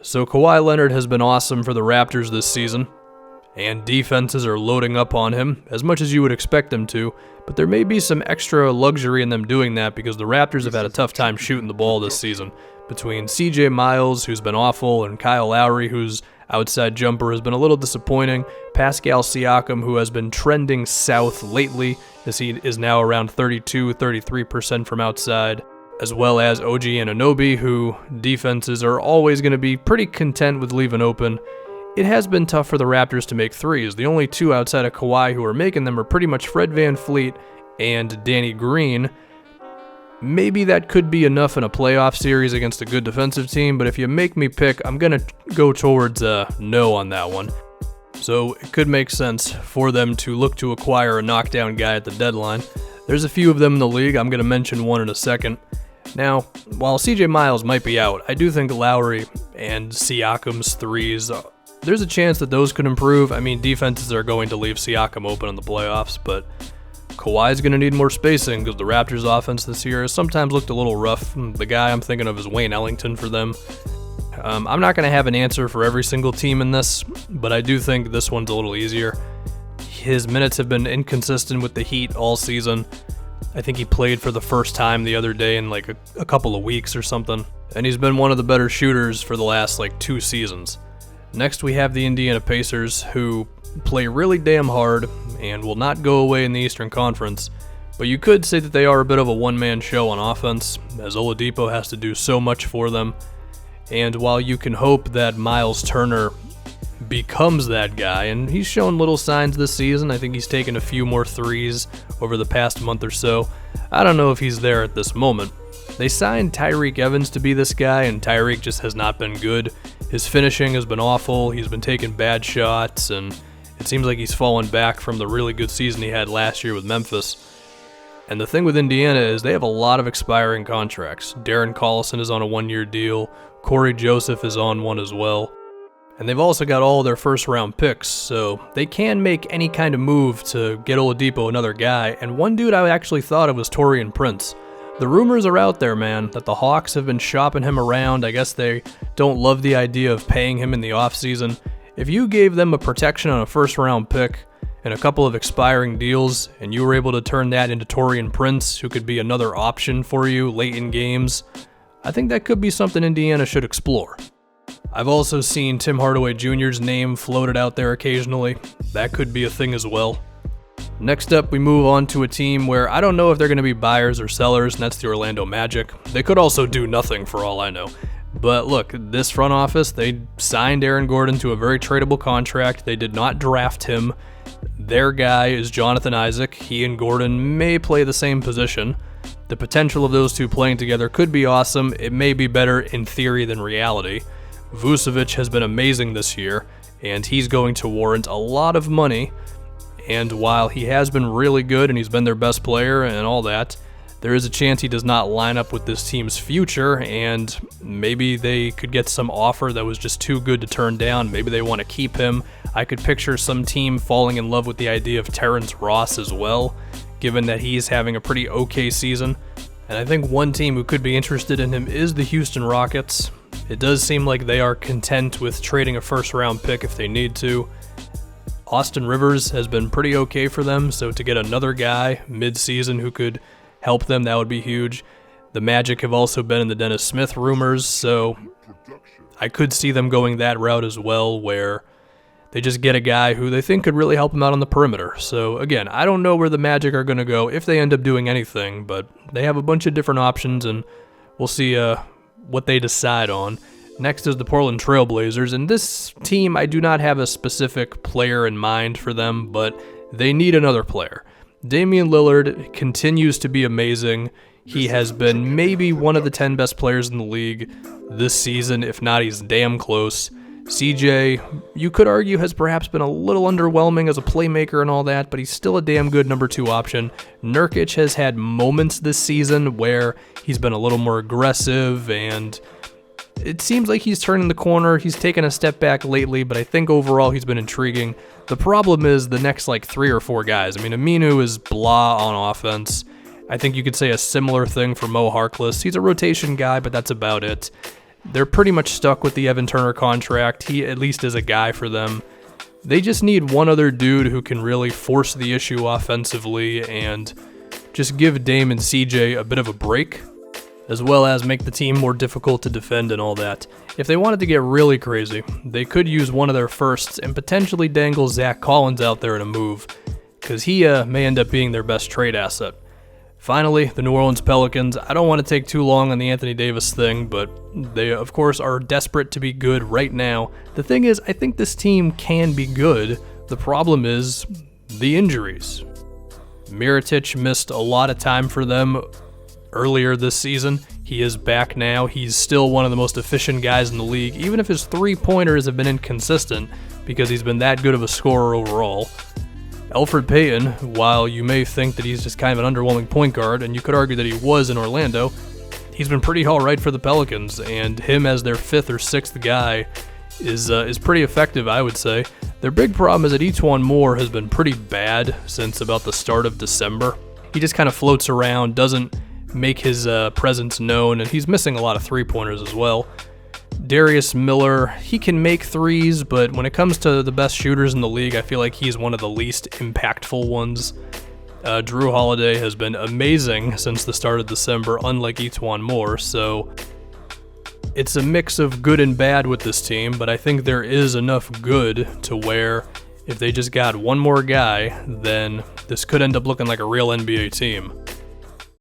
So Kawhi Leonard has been awesome for the Raptors this season, and defenses are loading up on him, as much as you would expect them to, but there may be some extra luxury in them doing that because the Raptors have had a tough time shooting the ball this season. Between CJ Miles, who's been awful, and Kyle Lowry, whose outside jumper has been a little disappointing, Pascal Siakam, who has been trending south lately, as he is now around 33% from outside, as well as OG Anunoby, who defenses are always going to be pretty content with leaving open. It has been tough for the Raptors to make threes. The only two outside of Kawhi who are making them are pretty much Fred VanVleet and Danny Green. Maybe that could be enough in a playoff series against a good defensive team, but if you make me pick, I'm going to go towards no on that one. So it could make sense for them to look to acquire a knockdown guy at the deadline. There's a few of them in the league. I'm going to mention one in a second. Now, while CJ Miles might be out, I do think Lowry and Siakam's threes, there's a chance that those could improve. I mean, defenses are going to leave Siakam open in the playoffs, but Kawhi's going to need more spacing because the Raptors' offense this year has sometimes looked a little rough. The guy I'm thinking of is Wayne Ellington for them. I'm not going to have an answer for every single team in this, but I do think this one's a little easier. His minutes have been inconsistent with the Heat all season. I think he played for the first time the other day in like a couple of weeks or something, and he's been one of the better shooters for the last 2 seasons. Next we have the Indiana Pacers, who play really damn hard and will not go away in the Eastern Conference, but you could say that they are a bit of a one-man show on offense, as Oladipo has to do so much for them. And while you can hope that Miles Turner becomes that guy, and he's shown little signs this season, I think he's taken a few more threes over the past month or so, I don't know if he's there at this moment. They signed Tyreke Evans to be this guy, and Tyreke just has not been good. His finishing has been awful, he's been taking bad shots, and it seems like he's fallen back from the really good season he had last year with Memphis. And the thing with Indiana is they have a lot of expiring contracts. Darren Collison is on a 1-year deal, Corey Joseph is on one as well. And they've also got all their first-round picks, so they can make any kind of move to get Oladipo another guy. And one dude I actually thought of was Taurean Prince. The rumors are out there, man, that the Hawks have been shopping him around. I guess they don't love the idea of paying him in the offseason. If you gave them a protection on a first-round pick and a couple of expiring deals, and you were able to turn that into Taurean Prince, who could be another option for you late in games, I think that could be something Indiana should explore. I've also seen Tim Hardaway Jr.'s name floated out there occasionally. That could be a thing as well. Next up, we move on to a team where I don't know if they're going to be buyers or sellers, and that's the Orlando Magic. They could also do nothing for all I know. But look, this front office, they signed Aaron Gordon to a very tradable contract. They did not draft him. Their guy is Jonathan Isaac. He and Gordon may play the same position. The potential of those two playing together could be awesome. It may be better in theory than reality. Vucevic has been amazing this year, and he's going to warrant a lot of money. And while he has been really good and he's been their best player and all that, there is a chance he does not line up with this team's future, and maybe they could get some offer that was just too good to turn down. Maybe they want to keep him. I could picture some team falling in love with the idea of Terrence Ross as well, given that he's having a pretty okay season. And I think one team who could be interested in him is the Houston Rockets. It does seem like they are content with trading a first-round pick if they need to. Austin Rivers has been pretty okay for them, so to get another guy mid-season who could help them, that would be huge. The Magic have also been in the Dennis Smith rumors, so I could see them going that route as well, where they just get a guy who they think could really help them out on the perimeter. So again, I don't know where the Magic are going to go if they end up doing anything, but they have a bunch of different options, and we'll see what they decide on. Next is the Portland Trailblazers, and this team, I do not have a specific player in mind for them, but they need another player. Damian Lillard continues to be amazing. He has been maybe one of the 10 best players in the league this season, if not he's damn close. CJ, you could argue, has perhaps been a little underwhelming as a playmaker and all that, but he's still a damn good number 2 option. Nurkic has had moments this season where he's been a little more aggressive, and it seems like he's turning the corner. He's taken a step back lately, but I think overall he's been intriguing. The problem is the next 3 or 4 guys. I mean, Aminu is blah on offense. I think you could say a similar thing for Mo Harkless. He's a rotation guy, but that's about it. They're pretty much stuck with the Evan Turner contract. He at least is a guy for them. They just need one other dude who can really force the issue offensively and just give Dame and CJ a bit of a break, as well as make the team more difficult to defend and all that. If they wanted to get really crazy, they could use one of their firsts and potentially dangle Zach Collins out there in a move, because he may end up being their best trade asset. Finally, the New Orleans Pelicans. I don't want to take too long on the Anthony Davis thing, but they, of course, are desperate to be good right now. The thing is, I think this team can be good. The problem is the injuries. Mirotic missed a lot of time for them earlier this season. He is back now. He's still one of the most efficient guys in the league, even if his three-pointers have been inconsistent, because he's been that good of a scorer overall. Elfrid Payton, while you may think that he's just kind of an underwhelming point guard, and you could argue that he was in Orlando, he's been pretty alright for the Pelicans, and him as their 5th or 6th guy is pretty effective, I would say. Their big problem is that Etuan Moore has been pretty bad since about the start of December. He just kind of floats around, doesn't make his presence known, and he's missing a lot of three-pointers as well. Darius Miller, he can make threes, but when it comes to the best shooters in the league, I feel like he's one of the least impactful ones. Drew Holiday has been amazing since the start of December, unlike Etuan Moore, so it's a mix of good and bad with this team, but I think there is enough good to where if they just got one more guy, then this could end up looking like a real NBA team.